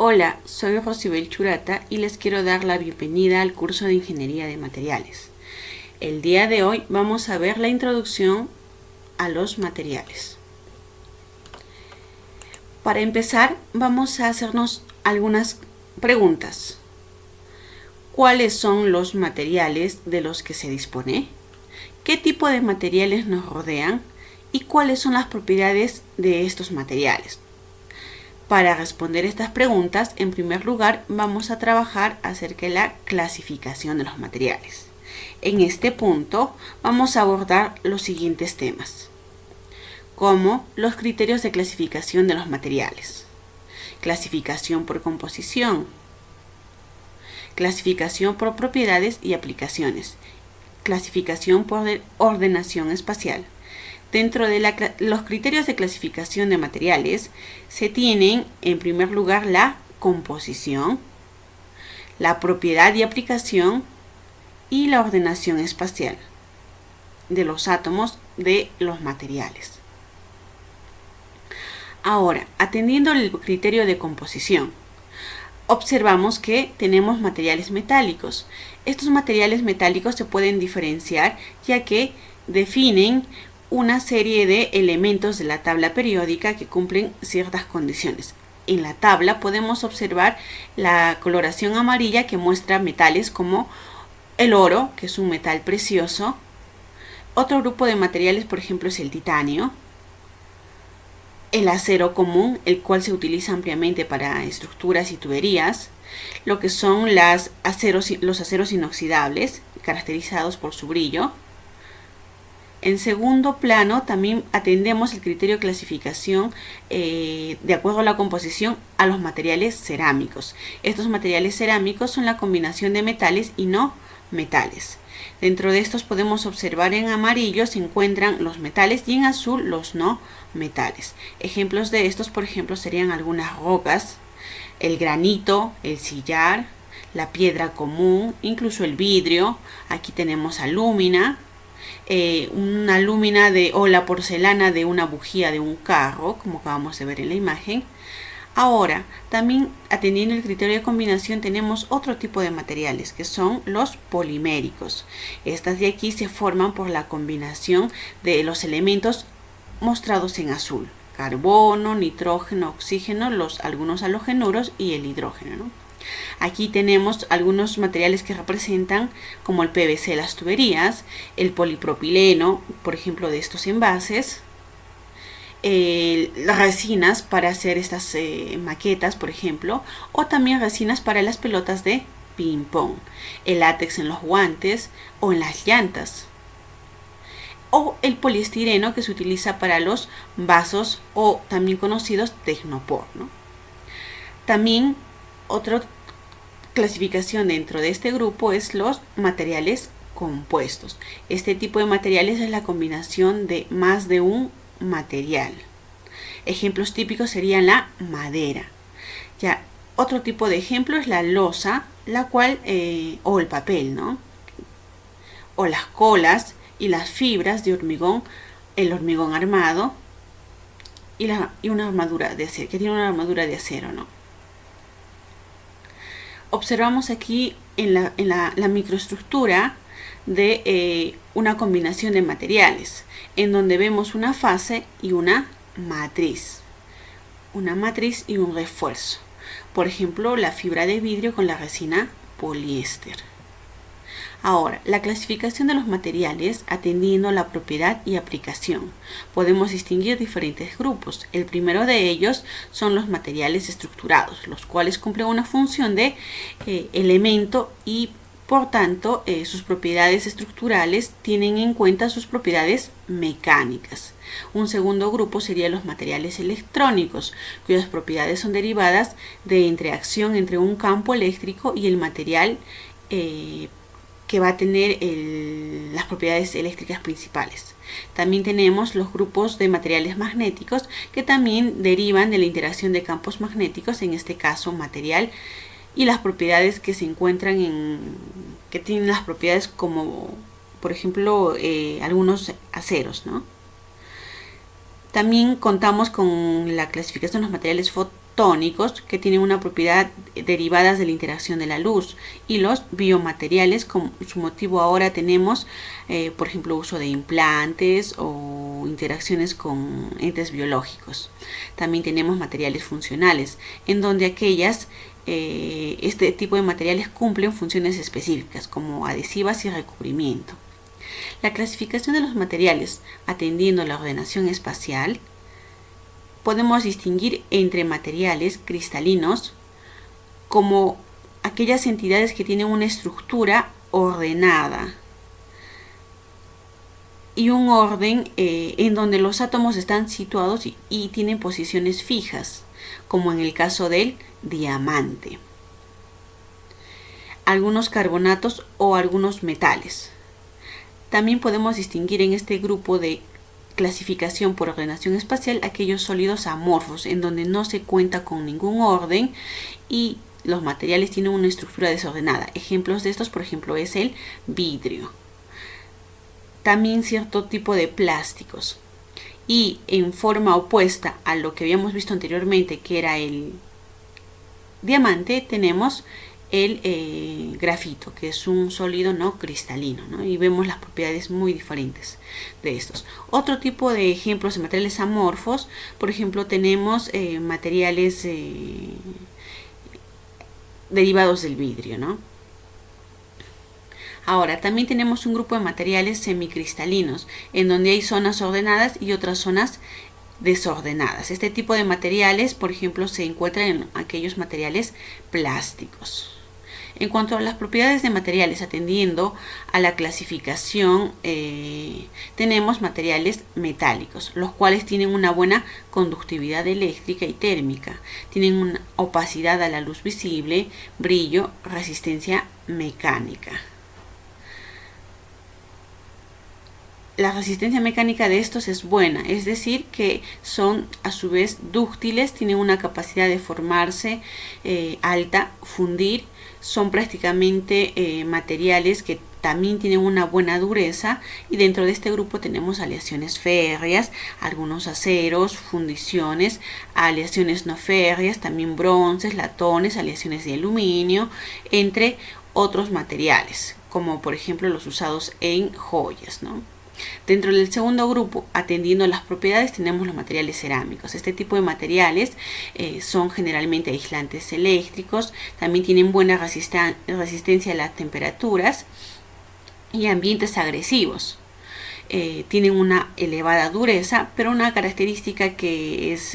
Hola, soy Rosibel Churata y les quiero dar la bienvenida al curso de Ingeniería de Materiales. El día de hoy vamos a ver la introducción a los materiales. Para empezar, vamos a hacernos algunas preguntas. ¿Cuáles son los materiales de los que se dispone? ¿Qué tipo de materiales nos rodean? ¿Y cuáles son las propiedades de estos materiales? Para responder estas preguntas, en primer lugar, vamos a trabajar acerca de la clasificación de los materiales. En este punto, vamos a abordar los siguientes temas, como los criterios de clasificación de los materiales, clasificación por composición, clasificación por propiedades y aplicaciones, clasificación por ordenación espacial. Dentro de los criterios de clasificación de materiales se tienen en primer lugar la composición, la propiedad y aplicación y la ordenación espacial de los átomos de los materiales. Ahora, atendiendo el criterio de composición, observamos que tenemos materiales metálicos. Estos materiales metálicos se pueden diferenciar ya que definen una serie de elementos de la tabla periódica que cumplen ciertas condiciones. En la tabla podemos observar la coloración amarilla que muestra metales como el oro, que es un metal precioso. Otro grupo de materiales, por ejemplo, es el titanio, el acero común, el cual se utiliza ampliamente para estructuras y tuberías, lo que son los aceros inoxidables, caracterizados por su brillo. En segundo plano, también atendemos el criterio de clasificación de acuerdo a la composición a los materiales cerámicos. Estos materiales cerámicos son la combinación de metales y no metales. Dentro de estos podemos observar en amarillo se encuentran los metales y en azul los no metales. Ejemplos de estos, por ejemplo, serían algunas rocas, el granito, el sillar, la piedra común, incluso el vidrio. Aquí tenemos alúmina. Una lúmina o la porcelana de una bujía de un carro, como acabamos de ver en la imagen. Ahora, también atendiendo el criterio de combinación tenemos otro tipo de materiales que son los poliméricos. Estas de aquí se forman por la combinación de los elementos mostrados en azul: carbono, nitrógeno, oxígeno, algunos halogenuros y el hidrógeno, ¿no? Aquí tenemos algunos materiales que representan, como el PVC de las tuberías, el polipropileno, por ejemplo, de estos envases, las resinas para hacer estas maquetas, por ejemplo, o también resinas para las pelotas de ping pong, el látex en los guantes o en las llantas, o el poliestireno que se utiliza para los vasos o también conocidos Tecnopor, ¿no? También otra clasificación dentro de este grupo es los materiales compuestos. Este tipo de materiales es la combinación de más de un material. Ejemplos típicos serían la madera. Ya, otro tipo de ejemplo es la loza, la cual o el papel, ¿no? O las colas y las fibras de hormigón, el hormigón armado y una armadura de acero, que tiene una armadura de acero, ¿no? Observamos aquí en la microestructura de una combinación de materiales, en donde vemos una fase y una matriz y un refuerzo. Por ejemplo, la fibra de vidrio con la resina poliéster. Ahora, la clasificación de los materiales atendiendo la propiedad y aplicación. Podemos distinguir diferentes grupos. El primero de ellos son los materiales estructurados, los cuales cumplen una función de elemento y por tanto sus propiedades estructurales tienen en cuenta sus propiedades mecánicas. Un segundo grupo serían los materiales electrónicos, cuyas propiedades son derivadas de interacción entre un campo eléctrico y el material que va a tener las propiedades eléctricas principales. También tenemos los grupos de materiales magnéticos que también derivan de la interacción de campos magnéticos, en este caso material, y las propiedades que se encuentran que tienen las propiedades como, por ejemplo, algunos aceros, ¿no? También contamos con la clasificación de los materiales tónicos, que tienen una propiedad derivadas de la interacción de la luz, y los biomateriales, como su motivo ahora tenemos, por ejemplo, uso de implantes o interacciones con entes biológicos. También tenemos materiales funcionales, en donde este tipo de materiales cumplen funciones específicas, como adhesivas y recubrimiento. La clasificación de los materiales, atendiendo a la ordenación espacial, podemos distinguir entre materiales cristalinos, como aquellas entidades que tienen una estructura ordenada y un orden en donde los átomos están situados y tienen posiciones fijas, como en el caso del diamante, algunos carbonatos o algunos metales. También podemos distinguir en este grupo de clasificación por ordenación espacial aquellos sólidos amorfos, en donde no se cuenta con ningún orden y los materiales tienen una estructura desordenada. Ejemplos de estos, por ejemplo, es el vidrio. También cierto tipo de plásticos. Y en forma opuesta a lo que habíamos visto anteriormente, que era el diamante, tenemos el grafito, que es un sólido no cristalino, ¿no? Y vemos las propiedades muy diferentes de estos. Otro tipo de ejemplos de materiales amorfos, por ejemplo, tenemos materiales derivados del vidrio, ¿no? Ahora, también tenemos un grupo de materiales semicristalinos, en donde hay zonas ordenadas y otras zonas desordenadas. Este tipo de materiales, por ejemplo, se encuentran en aquellos materiales plásticos. En cuanto a las propiedades de materiales, atendiendo a la clasificación, tenemos materiales metálicos, los cuales tienen una buena conductividad eléctrica y térmica, tienen una opacidad a la luz visible, brillo, resistencia mecánica. La resistencia mecánica de estos es buena, es decir, que son a su vez dúctiles, tienen una capacidad de formarse alta, fundir, son prácticamente materiales que también tienen una buena dureza, y dentro de este grupo tenemos aleaciones férreas, algunos aceros, fundiciones, aleaciones no férreas, también bronces, latones, aleaciones de aluminio, entre otros materiales, como por ejemplo los usados en joyas, ¿no? Dentro del segundo grupo, atendiendo a las propiedades, tenemos los materiales cerámicos. Este tipo de materiales son generalmente aislantes eléctricos, también tienen buena resistencia a las temperaturas y ambientes agresivos. Tienen una elevada dureza, pero una característica que es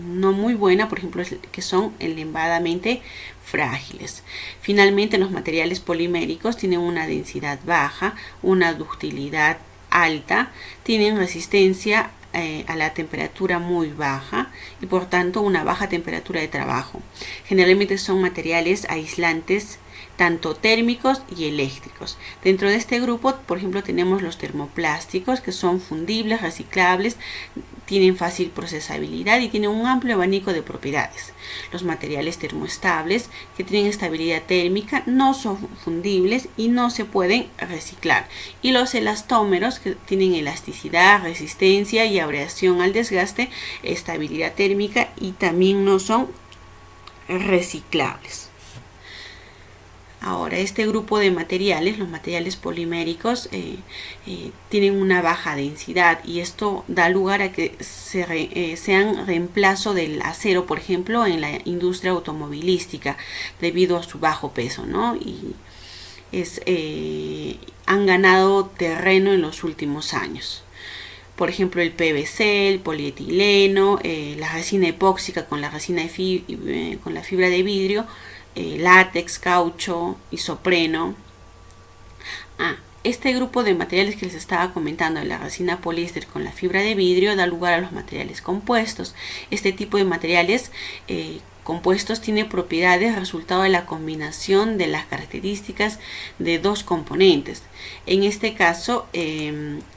no muy buena, por ejemplo, es que son elevadamente frágiles. Finalmente, los materiales poliméricos tienen una densidad baja, una ductilidad alta, tienen resistencia a la temperatura muy baja y por tanto una baja temperatura de trabajo. Generalmente son materiales aislantes tanto térmicos y eléctricos. Dentro de este grupo, por ejemplo, tenemos los termoplásticos, que son fundibles, reciclables, tienen fácil procesabilidad y tienen un amplio abanico de propiedades. Los materiales termoestables, que tienen estabilidad térmica, no son fundibles y no se pueden reciclar. Y los elastómeros, que tienen elasticidad, resistencia y abreación al desgaste, estabilidad térmica y también no son reciclables. Ahora, este grupo de materiales, los materiales poliméricos, tienen una baja densidad y esto da lugar a que sean reemplazo del acero, por ejemplo, en la industria automovilística debido a su bajo peso, ¿no? Y han ganado terreno en los últimos años. Por ejemplo, el PVC, el polietileno, la resina epóxica con la resina con la fibra de vidrio, látex, caucho, isopreno. Este grupo de materiales que les estaba comentando, de la resina poliéster con la fibra de vidrio, da lugar a los materiales compuestos. Este tipo de materiales compuestos tiene propiedades resultado de la combinación de las características de dos componentes. En este caso,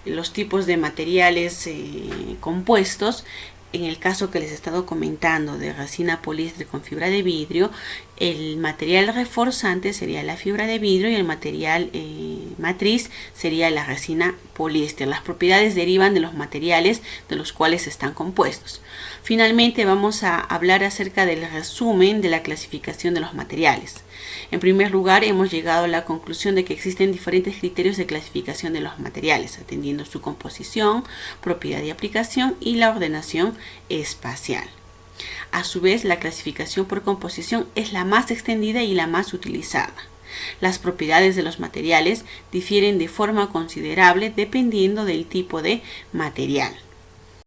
los tipos de materiales compuestos en el caso que les he estado comentando de resina poliéster con fibra de vidrio, el material reforzante sería la fibra de vidrio y el material matriz sería la resina poliéster. Las propiedades derivan de los materiales de los cuales están compuestos. Finalmente vamos a hablar acerca del resumen de la clasificación de los materiales. En primer lugar, hemos llegado a la conclusión de que existen diferentes criterios de clasificación de los materiales, atendiendo su composición, propiedad de aplicación y la ordenación espacial. A su vez, la clasificación por composición es la más extendida y la más utilizada. Las propiedades de los materiales difieren de forma considerable dependiendo del tipo de material.